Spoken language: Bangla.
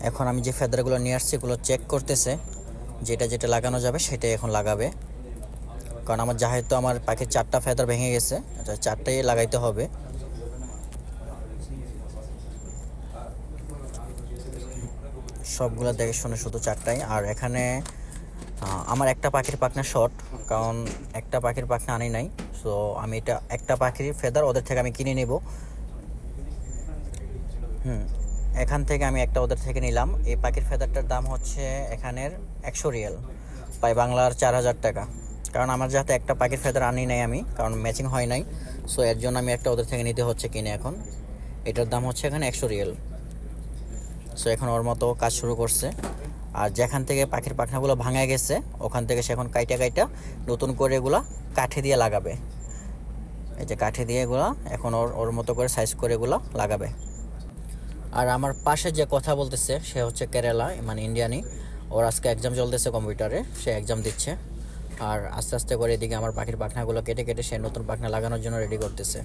এখন আমি যে ফেদারগুলো নিয়ে আসছি এগুলো চেক করতেছে, যেটা যেটা লাগানো যাবে সেটাই এখন লাগাবে। কারণ আমার যেহেতু আমার পাখির 4টা ফেদার ভেঙে গেছে, 4টাই লাগাইতে হবে। সবগুলো দেখে শুনে শুধু 4টাই। আর এখানে আমার একটা পাখির পাখনা শর্ট, কারণ একটা পাখির পাখনা আনি নাই। সো আমি এটা একটা পাখির ফেদার ওদের থেকে আমি কিনে নেব। এখান থেকে আমি একটা ওদের থেকে নিলাম। এই পাখির ফেদারটার দাম হচ্ছে এখানের 100 রিয়াল, প্রায় বাংলার 4000 টাকা। কারণ আমার যাতে একটা পাখির ফেদার আনি নাই আমি, কারণ ম্যাচিং হয় নাই। সো এর জন্য আমি একটা ওদের থেকে নিতে হচ্ছে কিনে। এখন এটার দাম হচ্ছে এখানে 100 রিয়াল। সো এখন ওর মতো কাজ শুরু করছে। আর যেখান থেকে পাখির পাখনাগুলো ভাঙা গেছে ওখান থেকে সে এখন কাইটা কাইটা নতুন করে এগুলা কাঠি দিয়ে লাগাবে। এই যে কাঠি দিয়ে এগুলা এখন ওর ওর মতো করে সাইজ করে এগুলা লাগাবে। আর আমার পাশে যে কথা বলতেছে সে হচ্ছে কেরালা, মানে ইন্ডিয়ানি। ওর আজকে এক্সাম চলতেছে কম্পিউটারে, সে এক্সাম দিচ্ছে। আর আস্তে আস্তে করে এদিকে আমার পাখির পাখনাগুলো কেটে কেটে সে নতুন পাখনা লাগানোর জন্য রেডি করতেছে।